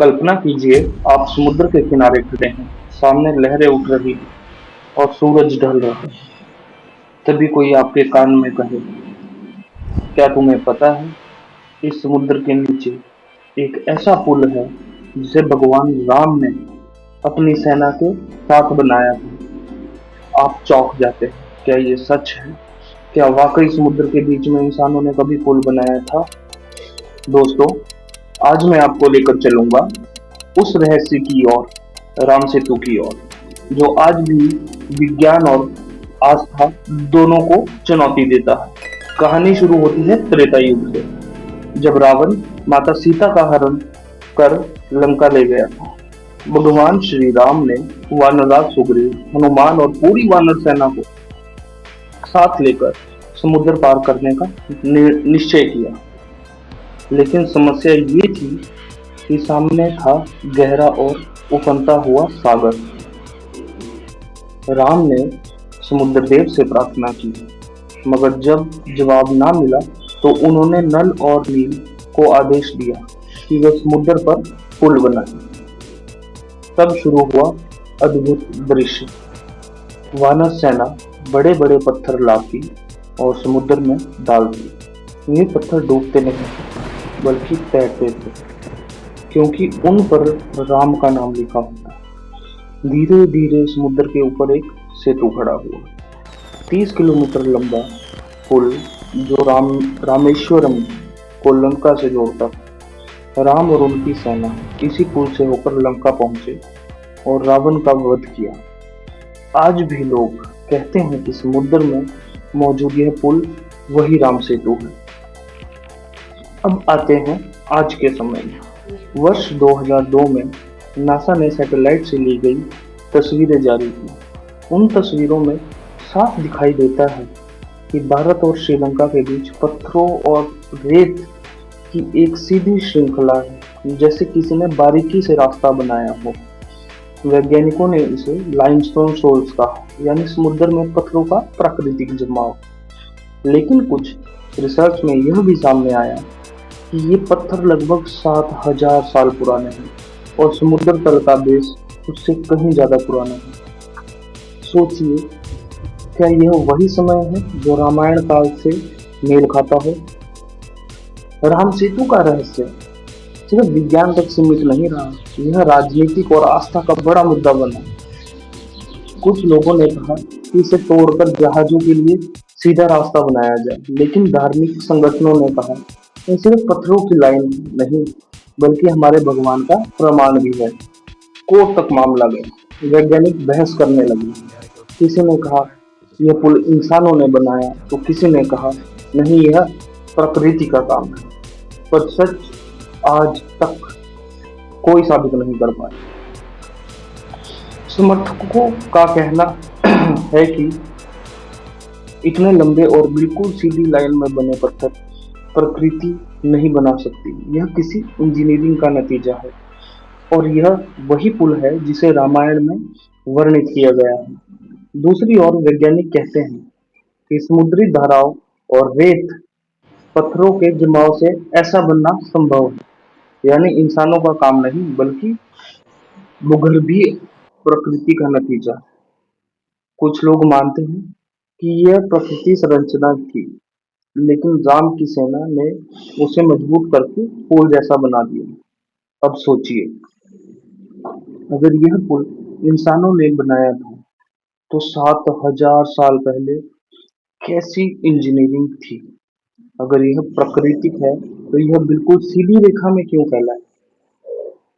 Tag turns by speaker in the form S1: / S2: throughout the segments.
S1: कल्पना कीजिए आप समुद्र के किनारे खड़े हैं, सामने लहरें उठ रही हैं और सूरज ढल रहा है। तभी कोई आपके कान में कहे, क्या तुम्हें पता है, इस समुद्र के नीचे एक ऐसा पुल है जिसे भगवान राम ने अपनी सेना के साथ बनाया था। आप चौंक जाते हैं। क्या ये सच है? क्या वाकई समुद्र के बीच में इंसानों ने कभी पुल बनाया था? दोस्तों, आज मैं आपको लेकर चलूंगा उस रहस्य की ओर, राम सेतु की ओर, जो आज भी विज्ञान और आस्था दोनों को चुनौती देता है। कहानी शुरू होती है त्रेता युग से, जब रावण माता सीता का हरण कर लंका ले गया था। भगवान श्री राम ने वानरराज सुग्रीव, हनुमान और पूरी वानर सेना को साथ लेकर समुद्र पार करने का निश्चय किया। लेकिन समस्या ये थी कि सामने था गहरा और उफनता हुआ सागर। राम ने समुद्र देव से प्रार्थना की, मगर जब जवाब ना मिला तो उन्होंने नल और नील को आदेश दिया कि वे समुद्र पर पुल बनाएं। तब शुरू हुआ अद्भुत दृश्य। वानर सेना बड़े बड़े पत्थर लाती और समुद्र में डालती। ये पत्थर डूबते नहीं थे, बल्कि तैरते थे, क्योंकि उन पर राम का नाम लिखा होता। धीरे धीरे समुद्र के ऊपर एक सेतु खड़ा हुआ, 30 किलोमीटर लंबा पुल जो रामेश्वरम को लंका से जोड़ता था। राम और उनकी सेना इसी पुल से होकर लंका पहुंचे और रावण का वध किया। आज भी लोग कहते हैं कि समुद्र में मौजूद यह पुल वही राम सेतु है। अब आते हैं आज के समय में। वर्ष 2002 में नासा ने सैटेलाइट से ली गई तस्वीरें जारी की। उन तस्वीरों में साफ दिखाई देता है कि भारत और श्रीलंका के बीच पत्थरों और रेत की एक सीधी श्रृंखला है, जैसे किसी ने बारीकी से रास्ता बनाया हो। वैज्ञानिकों ने इसे लाइमस्टोन शोल्स कहा, यानी समुद्र में पत्थरों का प्राकृतिक जमाव। लेकिन कुछ रिसर्च में यह भी सामने आया कि ये पत्थर लगभग 7000 साल पुराने हैं और समुद्र तल का बेस उससे कहीं ज्यादा पुराना है। सोचिए, क्या यह वही समय है जो रामायण काल से मेल खाता हो? राम सेतु का रहस्य सिर्फ विज्ञान तक सीमित नहीं रहा, यह राजनीतिक और आस्था का बड़ा मुद्दा बना। कुछ लोगों ने कहा कि इसे तोड़कर जहाजों के लिए सीधा रास्ता बनाया जाए, लेकिन धार्मिक संगठनों ने कहा यह सिर्फ पत्थरों की लाइन नहीं, बल्कि हमारे भगवान का प्रमाण भी है। कोर्ट तक मामला गया, वैज्ञानिक बहस करने लगे। किसी ने कहा यह पुल इंसानों ने बनाया, तो किसी ने कहा नहीं, यह प्रकृति का काम है। पर सच आज तक कोई साबित नहीं कर पाया। समर्थकों का कहना है कि इतने लंबे और बिल्कुल सीधी लाइन में बने पत्थर प्रकृति नहीं बना सकती, यह किसी इंजीनियरिंग का नतीजा है। और यह वही पुल है जिसे रामायण में वर्णित किया गया है। दूसरी ओर वैज्ञानिक कहते हैं कि समुद्री धाराओं और रेत पत्थरों के जमाव से ऐसा बनना संभव है, यानी इंसानों का काम नहीं, बल्कि भूगर्भीय प्रकृति का नतीजा। कुछ लोग मानते हैं कि यह प्रकृति संरचना थी, लेकिन राम की सेना ने उसे मजबूत करके पुल जैसा बना दिया। अब सोचिए, अगर यह पुल इंसानों ने बनाया था, तो 7000 साल पहले कैसी इंजीनियरिंग थी? अगर यह प्राकृतिक है, तो यह बिल्कुल सीधी रेखा में क्यों फैला है?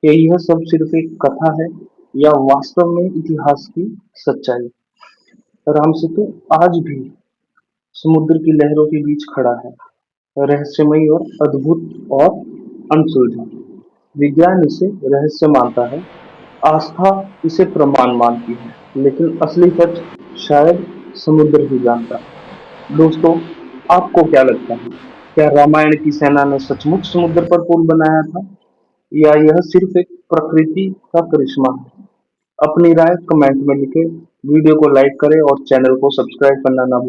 S1: क्या यह सब सिर्फ एक कथा है या वास्तव में इतिहास की सच्चाई? राम सेतु आज भी समुद्र की लहरों के बीच खड़ा है, रहस्यमयी और अद्भुत और अनसुलझा। विज्ञान इसे रहस्य मानता है, आस्था इसे प्रमाण मानती है, लेकिन असली सच शायद समुद्र ही जानता है। दोस्तों, आपको क्या लगता है? क्या रामायण की सेना ने सचमुच समुद्र पर पुल बनाया था, या यह सिर्फ एक प्रकृति का करिश्मा है? अपनी राय कमेंट में लिखें, वीडियो को लाइक करें और चैनल को सब्सक्राइब करना ना भूलें।